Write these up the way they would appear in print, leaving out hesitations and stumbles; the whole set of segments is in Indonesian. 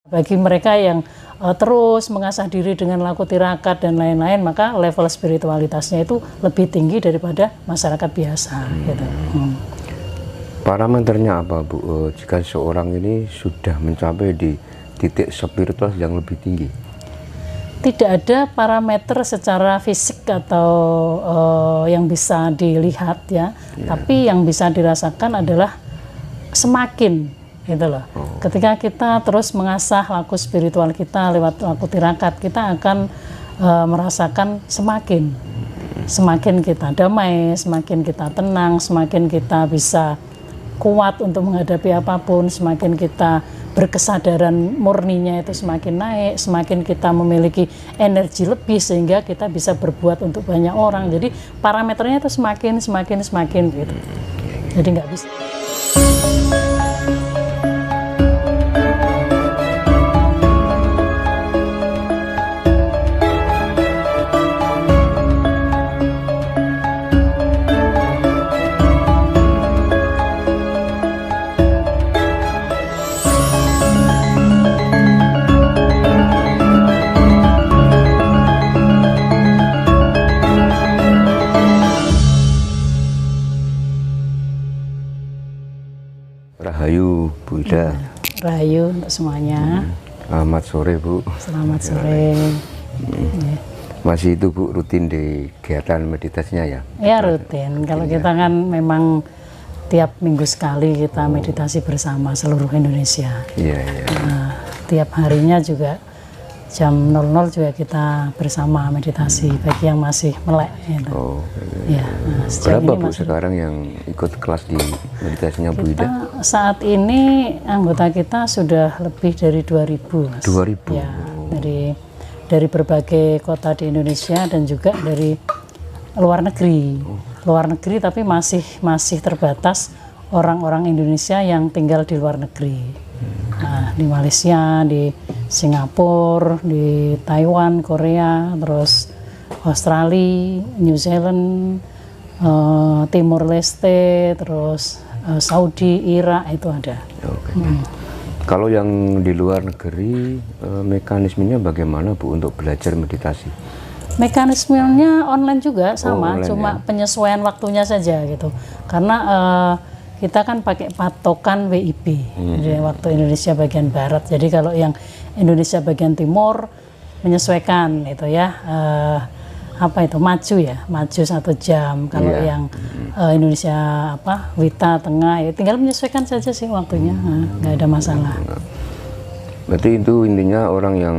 Bagi mereka yang terus mengasah diri dengan laku tirakat dan lain-lain, maka level spiritualitasnya itu lebih tinggi daripada masyarakat biasa. Gitu. Parameternya apa, Bu? Jika seorang ini sudah mencapai di titik spiritual yang lebih tinggi? Tidak ada parameter secara fisik atau yang bisa dilihat ya, tapi yang bisa dirasakan adalah semakin gitu loh. Ketika kita terus mengasah laku spiritual kita lewat laku tirakat, kita akan merasakan semakin kita damai, semakin kita tenang, semakin kita bisa kuat untuk menghadapi apapun, semakin kita berkesadaran murninya itu semakin naik, semakin kita memiliki energi lebih sehingga kita bisa berbuat untuk banyak orang. Jadi parameternya itu semakin gitu. Jadi nggak bisa. Rahayu, Bu Ida. Rahayu untuk semuanya. Selamat sore, Bu. Selamat sore. Masih itu, Bu, rutin di kegiatan meditasinya ya? Ya rutin. Kalau kita kan memang tiap minggu sekali kita meditasi bersama seluruh Indonesia. Iya. Tiap harinya juga jam 00 juga kita bersama meditasi bagi yang masih melek. Gitu. Ya, berapa Bu sekarang yang ikut kelas di meditasinya Bu Ida? Saat ini anggota kita sudah lebih dari 2000. Mas. 2000? Ya, dari berbagai kota di Indonesia dan juga dari luar negeri. Luar negeri tapi masih terbatas orang-orang Indonesia yang tinggal di luar negeri. Nah, di Malaysia, di Singapura, di Taiwan, Korea, terus Australia, New Zealand, Timur Leste, terus Saudi, Irak itu ada. Kalau yang di luar negeri, mekanismenya bagaimana Bu untuk belajar meditasi? Mekanismenya online juga sama, online, cuma penyesuaian waktunya saja gitu. Karena kita kan pakai patokan WIB, jadi waktu Indonesia bagian barat. Jadi kalau yang Indonesia bagian timur menyesuaikan itu ya, maju 1 jam. Kalau yang Indonesia Wita tengah ya tinggal menyesuaikan saja sih waktunya, nggak ada masalah. Berarti itu intinya orang yang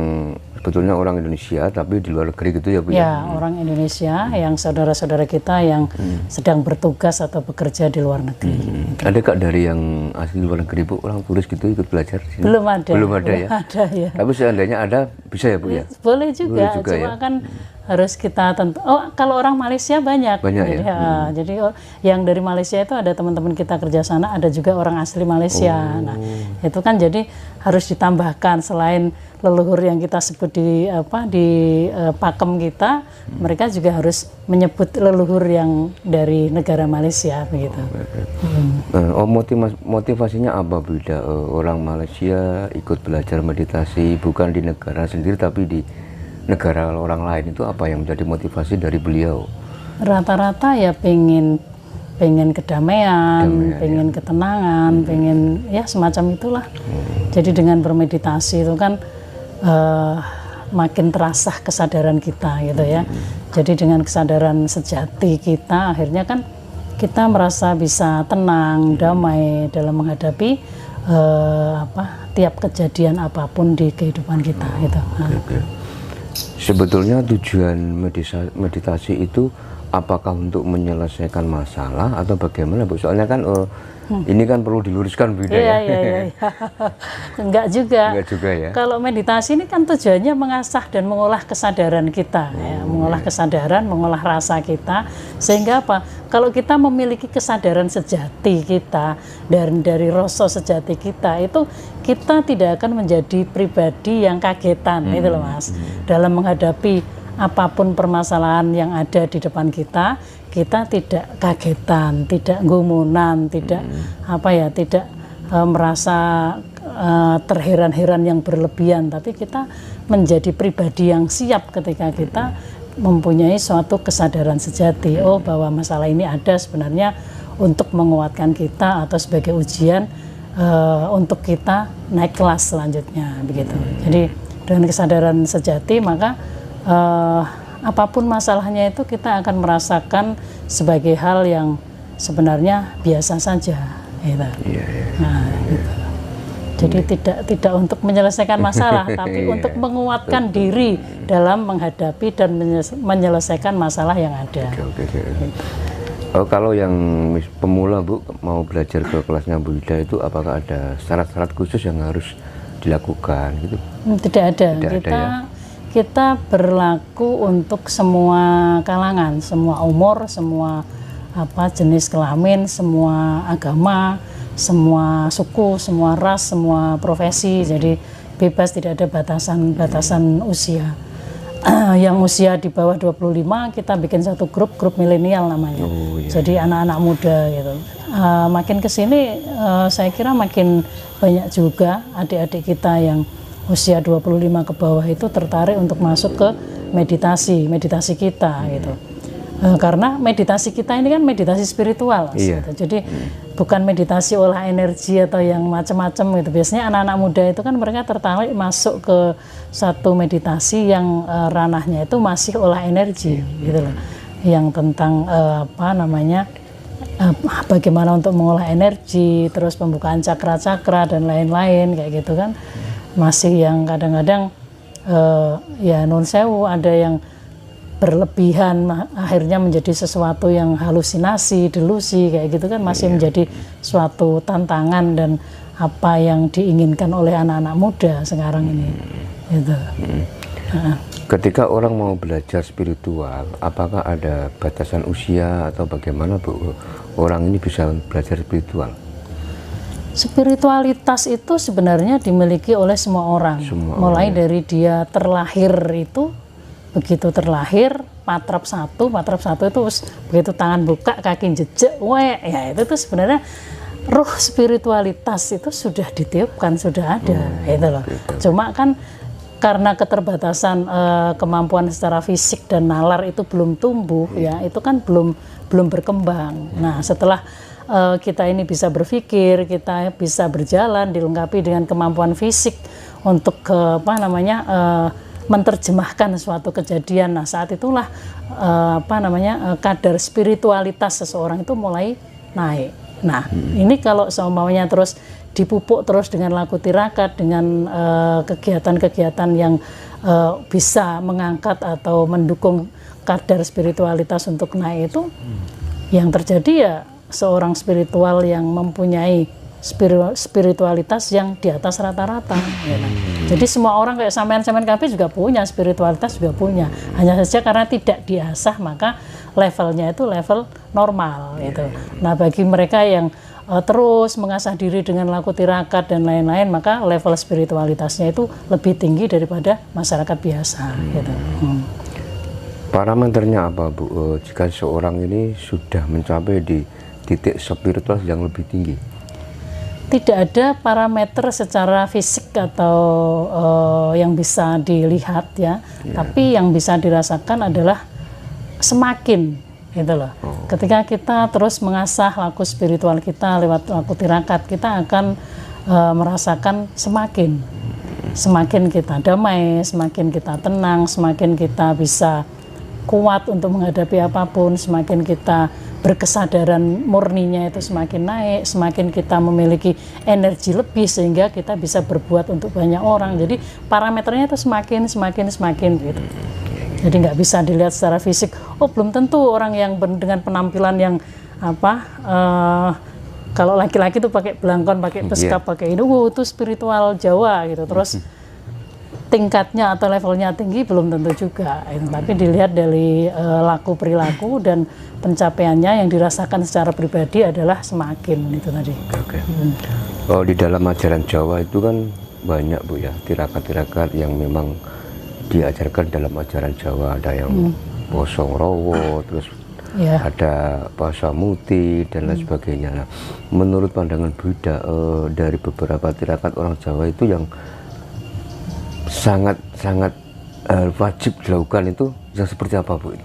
sebetulnya orang Indonesia tapi di luar negeri gitu ya Bu? Ya, orang Indonesia yang saudara-saudara kita yang sedang bertugas atau bekerja di luar negeri. Ada Kak dari yang asli luar negeri Bu, orang turis gitu ikut belajar di sini? Belum ada ya? Ada, ya. Tapi seandainya ada bisa ya Bu ya? Boleh juga cuma kan harus kita tentu. Kalau orang Malaysia banyak jadi, ya. Jadi yang dari Malaysia itu ada teman-teman kita kerja sana, ada juga orang asli Malaysia. Nah, itu kan jadi harus ditambahkan selain leluhur yang kita sebut di pakem kita, mereka juga harus menyebut leluhur yang dari negara Malaysia begitu. Motivasinya apa Bu Ida? Orang Malaysia ikut belajar meditasi bukan di negara sendiri tapi di negara orang lain, itu apa yang menjadi motivasi dari beliau? Rata-rata ya pengen kedamaian, pengen ketenangan, pengen ya semacam itulah. Jadi dengan bermeditasi itu kan makin terasa kesadaran kita gitu ya. Jadi dengan kesadaran sejati kita akhirnya kan kita merasa bisa tenang, damai dalam menghadapi tiap kejadian apapun di kehidupan kita gitu. Sebetulnya tujuan meditasi itu apakah untuk menyelesaikan masalah atau bagaimana Bu? Soalnya kan ini kan perlu diluruskan Bu Ida ya. Enggak juga ya. Kalau meditasi ini kan tujuannya mengasah dan mengolah kesadaran kita, ya, mengolah kesadaran, mengolah rasa kita, sehingga apa? Kalau kita memiliki kesadaran sejati kita dan dari rasa sejati kita itu kita tidak akan menjadi pribadi yang kagetan, itu loh Mas. Dalam menghadapi apapun permasalahan yang ada di depan kita, kita tidak kagetan, tidak gumunan, tidak tidak merasa terheran-heran yang berlebihan, tapi kita menjadi pribadi yang siap ketika kita mempunyai suatu kesadaran sejati, oh bahwa masalah ini ada sebenarnya untuk menguatkan kita atau sebagai ujian untuk kita naik kelas selanjutnya, begitu. Jadi dengan kesadaran sejati maka apapun masalahnya itu kita akan merasakan sebagai hal yang sebenarnya biasa saja, gitu. Nah, gitu. Jadi tidak untuk menyelesaikan masalah, tapi untuk menguatkan diri dalam menghadapi dan menyelesaikan masalah yang ada. Kalau yang pemula Bu mau belajar ke kelasnya Bu Ida itu apakah ada syarat-syarat khusus yang harus dilakukan gitu? Tidak ada. Kita berlaku untuk semua kalangan, semua umur, semua jenis kelamin, semua agama, semua suku, semua ras, semua profesi. Jadi bebas, tidak ada batasan usia. Yang usia di bawah 25 kita bikin satu grup milenial namanya. Jadi anak-anak muda gitu. Makin kesini saya kira makin banyak juga adik-adik kita yang usia 25 ke bawah itu tertarik untuk masuk ke meditasi kita gitu. Karena meditasi kita ini kan meditasi spiritual, gitu. Jadi bukan meditasi olah energi atau yang macam-macam gitu. Biasanya anak-anak muda itu kan mereka tertarik masuk ke satu meditasi yang ranahnya itu masih olah energi, gitu loh. Yang tentang bagaimana untuk mengolah energi, terus pembukaan cakra-cakra dan lain-lain kayak gitu kan. Masih yang kadang-kadang ya nun sewu, ada yang berlebihan akhirnya menjadi sesuatu yang halusinasi, delusi kayak gitu kan, masih menjadi suatu tantangan dan apa yang diinginkan oleh anak-anak muda sekarang ini gitu. Ketika orang mau belajar spiritual, apakah ada batasan usia atau bagaimana Bu orang ini bisa belajar spiritual? Spiritualitas itu sebenarnya dimiliki oleh semua orang. Mulai dari dia terlahir itu, begitu terlahir patrap satu itu begitu tangan buka kaki jejak, ya itu tuh sebenarnya ruh spiritualitas itu sudah ditiupkan, sudah ada, itu loh. Cuma kan karena keterbatasan kemampuan secara fisik dan nalar itu belum tumbuh, ya itu kan belum berkembang. Nah setelah kita ini bisa berpikir, kita bisa berjalan, dilengkapi dengan kemampuan fisik untuk menerjemahkan suatu kejadian. Nah saat itulah kadar spiritualitas seseorang itu mulai naik. Nah ini kalau seumpamanya terus dipupuk terus dengan laku tirakat, dengan kegiatan-kegiatan yang bisa mengangkat atau mendukung kadar spiritualitas untuk naik itu, yang terjadi ya seorang spiritual yang mempunyai spiritualitas yang di atas rata-rata. Jadi semua orang kayak sampean KB juga punya spiritualitas, juga punya. Hanya saja karena tidak diasah maka levelnya itu level normal gitu. Nah bagi mereka yang terus mengasah diri dengan laku tirakat dan lain-lain, maka level spiritualitasnya itu lebih tinggi daripada masyarakat biasa gitu. Parameternya apa Bu jika seorang ini sudah mencapai di titik spiritual yang lebih tinggi? Tidak ada parameter secara fisik atau yang bisa dilihat ya, tapi yang bisa dirasakan adalah semakin gitu loh. Ketika kita terus mengasah laku spiritual kita lewat laku tirakat, kita akan merasakan semakin kita damai, semakin kita tenang, semakin kita bisa kuat untuk menghadapi apapun, semakin kita berkesadaran murninya itu semakin naik, semakin kita memiliki energi lebih sehingga kita bisa berbuat untuk banyak orang. Jadi parameternya itu semakin gitu. Jadi nggak bisa dilihat secara fisik. Oh belum tentu orang yang dengan penampilan yang kalau laki-laki itu pakai belangkon, pakai beskap, pakai ini, itu spiritual Jawa gitu. Terus tingkatnya atau levelnya tinggi belum tentu juga, tapi dilihat dari laku perilaku dan pencapaiannya yang dirasakan secara pribadi adalah semakin itu tadi. Oh di dalam ajaran Jawa itu kan banyak Bu ya tirakat-tirakat yang memang diajarkan dalam ajaran Jawa, ada yang bosong rowo, terus ada puasa muti dan lain sebagainya. Nah, menurut pandangan Buddha dari beberapa tirakat orang Jawa itu yang sangat wajib dilakukan itu yang seperti apa, Bu?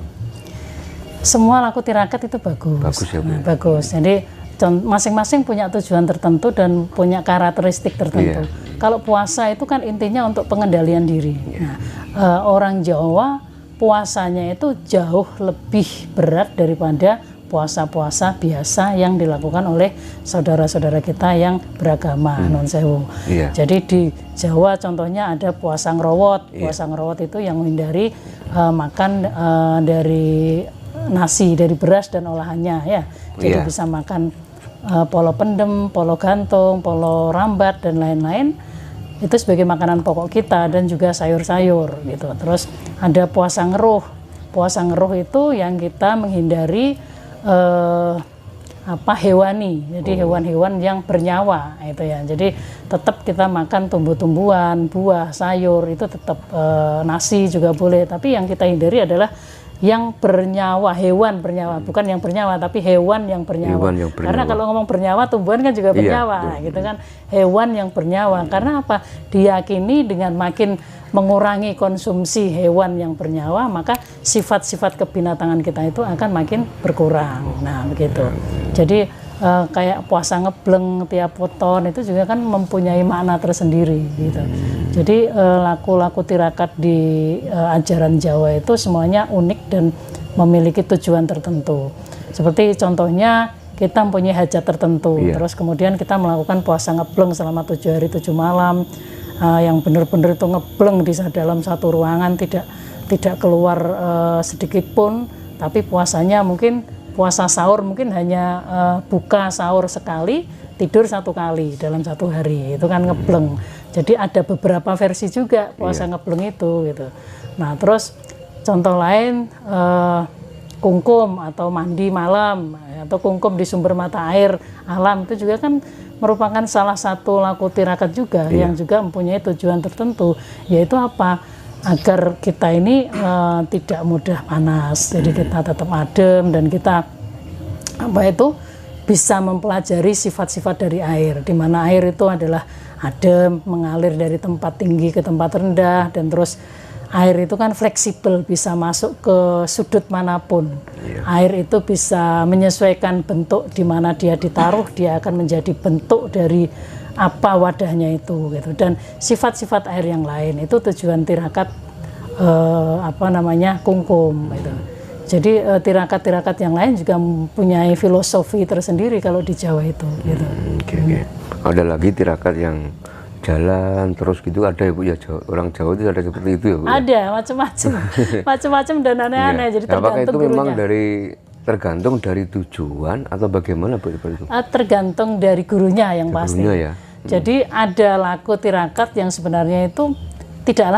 Semua laku tirakat itu bagus. Bagus ya, Bu. Bagus. Jadi masing-masing punya tujuan tertentu dan punya karakteristik tertentu. Kalau puasa itu kan intinya untuk pengendalian diri. Nah, orang Jawa puasanya itu jauh lebih berat daripada puasa-puasa biasa yang dilakukan oleh saudara-saudara kita yang beragama non sewu. Jadi di Jawa contohnya ada puasa ngerowot. Puasa ngerowot itu yang menghindari makan dari nasi, dari beras dan olahannya ya. Jadi bisa makan polo pendem, polo gantung, polo rambat dan lain-lain. Itu sebagai makanan pokok kita dan juga sayur-sayur gitu. Terus ada puasa ngeruh. Puasa ngeruh itu yang kita menghindari hewani. Jadi hewan-hewan yang bernyawa itu ya. Jadi tetap kita makan tumbuh-tumbuhan, buah, sayur itu tetap nasi juga boleh. Tapi yang kita hindari adalah yang bernyawa, hewan bernyawa, bukan yang bernyawa, tapi hewan yang bernyawa. Karena kalau ngomong bernyawa, tumbuhan kan juga bernyawa, gitu kan. Hewan yang bernyawa. Karena apa? Diyakini dengan makin mengurangi konsumsi hewan yang bernyawa, maka sifat-sifat kebinatangan kita itu akan makin berkurang. Nah, begitu. Jadi kayak puasa ngebleng tiap weton itu juga kan mempunyai makna tersendiri gitu. Jadi laku-laku tirakat di ajaran Jawa itu semuanya unik dan memiliki tujuan tertentu. Seperti contohnya kita mempunyai hajat tertentu, terus kemudian kita melakukan puasa ngebleng selama 7 hari 7 malam, yang benar-benar itu ngebleng di dalam satu ruangan, tidak keluar sedikit pun, tapi puasanya mungkin puasa sahur mungkin hanya buka sahur sekali, tidur 1 kali dalam 1 hari, itu kan ngebleng. Jadi ada beberapa versi juga puasa ngebleng itu gitu. Nah terus contoh lain kungkum atau mandi malam atau kungkum di sumber mata air alam itu juga kan merupakan salah satu laku tirakat juga yang juga mempunyai tujuan tertentu, yaitu apa? Agar kita ini tidak mudah panas, jadi kita tetap adem dan kita bisa mempelajari sifat-sifat dari air, di mana air itu adalah adem, mengalir dari tempat tinggi ke tempat rendah, dan terus air itu kan fleksibel, bisa masuk ke sudut manapun. Air itu bisa menyesuaikan bentuk di mana dia ditaruh, dia akan menjadi bentuk dari apa wadahnya itu gitu. Dan sifat-sifat air yang lain itu tujuan tirakat kungkum gitu. Jadi tirakat-tirakat yang lain juga mempunyai filosofi tersendiri kalau di Jawa itu gitu. Ada lagi tirakat yang jalan terus gitu, ada ya Bu ya, orang Jawa itu ada seperti itu ya Bu? Ada macam-macam dan aneh-aneh. Jadi apakah itu gurunya. Memang tergantung dari tujuan atau bagaimana Bu itu? Tergantung dari gurunya yang pasti. Gurunya ya. Jadi ada laku tirakat yang sebenarnya itu tidak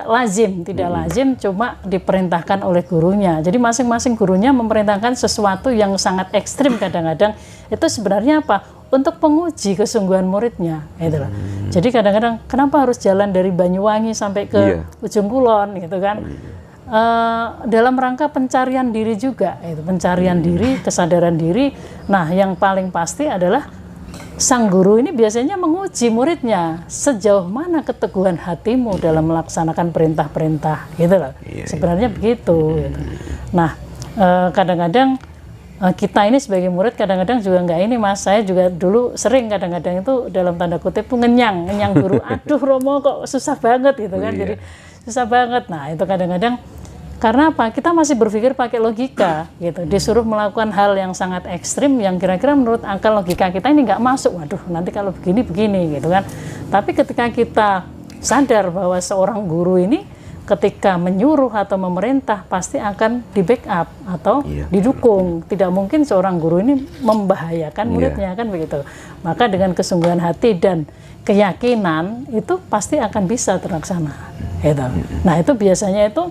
lazim, cuma diperintahkan oleh gurunya. Jadi masing-masing gurunya memerintahkan sesuatu yang sangat ekstrim kadang-kadang itu sebenarnya apa? Untuk penguji kesungguhan muridnya, gitu loh. Jadi kadang-kadang kenapa harus jalan dari Banyuwangi sampai ke ujung kulon, gitu kan? Dalam rangka pencarian diri juga, itu pencarian diri, kesadaran diri. Nah, yang paling pasti adalah sang guru ini biasanya menguji muridnya sejauh mana keteguhan hatimu dalam melaksanakan perintah-perintah, gitu loh. Sebenarnya begitu. Gitu. Nah, kadang-kadang kita ini sebagai murid kadang-kadang juga nggak ini Mas, saya juga dulu sering kadang-kadang itu dalam tanda kutip ngenyang guru. Aduh Romo kok susah banget gitu kan, jadi susah banget. Nah itu kadang-kadang karena apa? Kita masih berpikir pakai logika gitu, disuruh melakukan hal yang sangat ekstrim yang kira-kira menurut akal logika kita ini nggak masuk. Waduh nanti kalau begini gitu kan. Tapi ketika kita sadar bahwa seorang guru ini ketika menyuruh atau memerintah pasti akan di backup atau didukung. Tidak mungkin seorang guru ini membahayakan muridnya kan begitu. Maka dengan kesungguhan hati dan keyakinan itu pasti akan bisa terlaksana. Gitu. Nah itu biasanya itu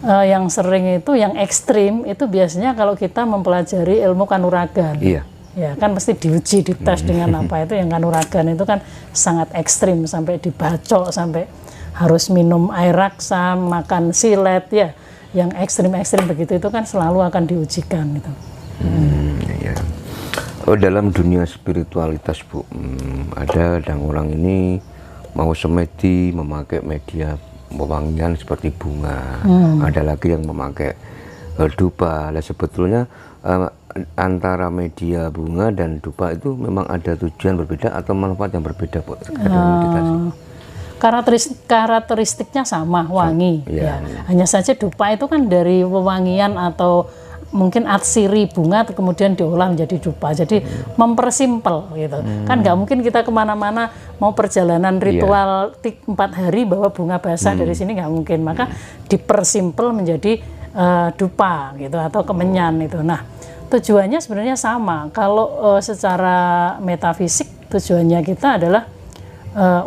yang sering itu yang ekstrim itu biasanya kalau kita mempelajari ilmu kanuragan. Ya kan mesti diuji, dites dengan apa itu yang kanuragan itu kan sangat ekstrim sampai dibacok, sampai harus minum air raksa, makan silet ya. yang ekstrim-ekstrim begitu itu kan selalu akan diujikan gitu. Ya. Dalam dunia spiritualitas Bu, ada orang ini mau semedi memakai media pewangian seperti bunga, ada lagi yang memakai dupa. Nah, sebetulnya antara media bunga dan dupa itu memang ada tujuan berbeda atau manfaat yang berbeda Bu? Karakteristiknya sama, wangi. Ya. Hanya saja dupa itu kan dari wewangian atau mungkin atsiri bunga kemudian diolah menjadi dupa. Jadi mempersimpel gitu. Kan nggak mungkin kita kemana-mana mau perjalanan ritual 4 hari bawa bunga basah dari sini, nggak mungkin. Maka dipersimpel menjadi dupa gitu atau kemenyan itu. Nah, tujuannya sebenarnya sama. Kalau secara metafisik tujuannya kita adalah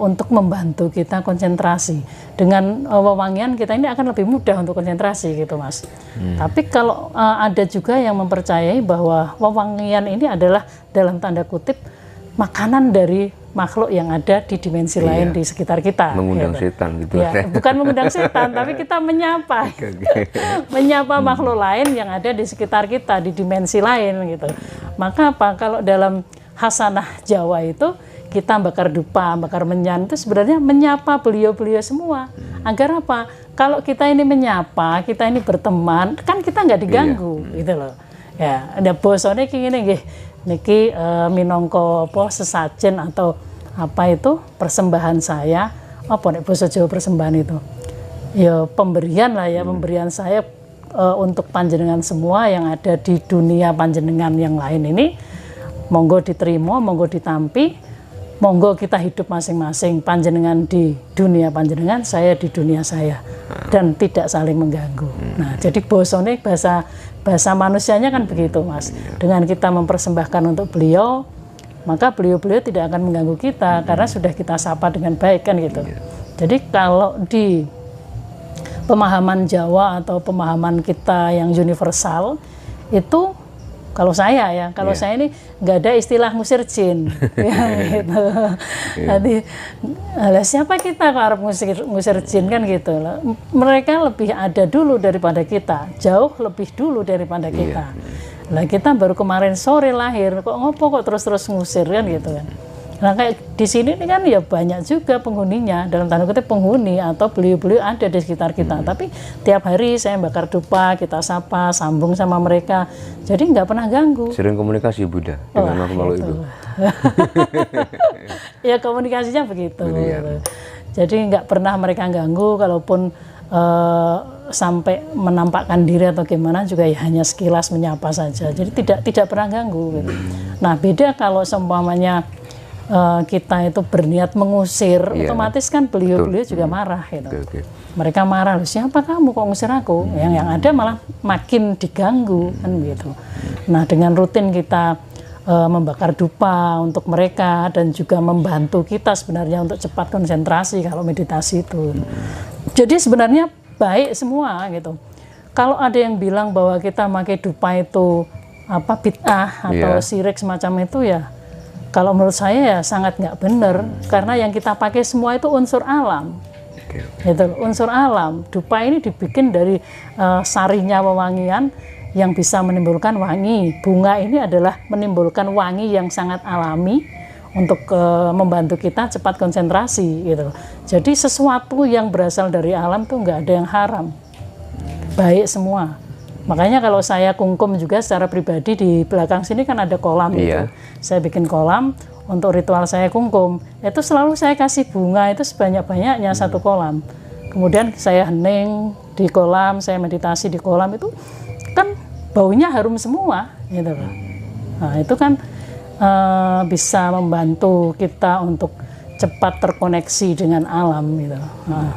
untuk membantu kita konsentrasi. Dengan wewangian kita ini akan lebih mudah untuk konsentrasi gitu Mas. Tapi kalau ada juga yang mempercayai bahwa wewangian ini adalah dalam tanda kutip makanan dari makhluk yang ada di dimensi lain di sekitar kita. Mengundang setan gitu. Ya, bukan mengundang setan, tapi kita menyapa. Menyapa makhluk lain yang ada di sekitar kita, di dimensi lain gitu. Maka apa? Kalau dalam Hasanah Jawa itu kita bakar dupa, bakar menyan itu sebenarnya menyapa beliau-beliau semua. Agar apa? Kalau kita ini menyapa, kita ini berteman, kan kita nggak diganggu, gitu loh. Ya, ada bosone iki ngene nggih. Niki minangka apa sesajen atau apa itu persembahan saya. Apa nek basa Jawa persembahan itu? Ya pemberian lah ya, pemberian saya untuk panjenengan semua yang ada di dunia panjenengan yang lain ini. Monggo diterima, monggo ditampi, monggo kita hidup masing-masing, panjenengan di dunia panjenengan, saya di dunia saya, dan tidak saling mengganggu. Nah, jadi bosone bahasa manusianya kan begitu Mas. Dengan kita mempersembahkan untuk beliau, maka beliau-beliau tidak akan mengganggu kita karena sudah kita sapa dengan baik kan gitu. Jadi kalau di pemahaman Jawa atau pemahaman kita yang universal itu, kalau saya ya, saya ini nggak ada istilah ngusir jin, ya, gitu. Jadi, siapa kita kalau harus ngusir jin kan gitu. Mereka lebih ada dulu daripada kita, jauh lebih dulu daripada kita. Lah kita baru kemarin sore lahir, kok ngopo kok terus-terus ngusir kan gitu kan. Nah kayak di sini ini kan ya banyak juga penghuninya, dalam tanda kutip penghuni atau beliau-beliau ada di sekitar kita. Tapi tiap hari saya bakar dupa, kita sapa, sambung sama mereka. Jadi nggak pernah ganggu. Sering komunikasi Buddha dengan makhluk itu. Ya komunikasinya begitu. Gitu. Jadi nggak pernah mereka ganggu, kalaupun sampai menampakkan diri atau gimana juga ya hanya sekilas menyapa saja. Jadi tidak pernah ganggu. Gitu. Nah beda kalau seumpamanya kita itu berniat mengusir, otomatis kan beliau-beliau juga marah gitu. Mereka marah, siapa kamu kok ngusir aku? Yang ada malah makin diganggu kan gitu. Nah dengan rutin kita membakar dupa untuk mereka dan juga membantu kita sebenarnya untuk cepat konsentrasi kalau meditasi itu. Jadi sebenarnya baik semua gitu. Kalau ada yang bilang bahwa kita pakai dupa itu apa bid'ah atau syirik semacam itu ya, kalau menurut saya ya sangat nggak benar, karena yang kita pakai semua itu unsur alam. Gitu, unsur alam. Dupa ini dibikin dari sarinya wewangian yang bisa menimbulkan wangi. Bunga ini adalah menimbulkan wangi yang sangat alami untuk membantu kita cepat konsentrasi. Gitu. Jadi sesuatu yang berasal dari alam tuh nggak ada yang haram. Baik semua. Makanya kalau saya kungkum juga secara pribadi di belakang sini kan ada kolam itu. Saya bikin kolam untuk ritual saya kungkum. Itu selalu saya kasih bunga itu sebanyak-banyaknya satu kolam. Kemudian saya hening di kolam, saya meditasi di kolam itu kan baunya harum semua gitu. Nah, itu kan bisa membantu kita untuk cepat terkoneksi dengan alam gitu. Nah,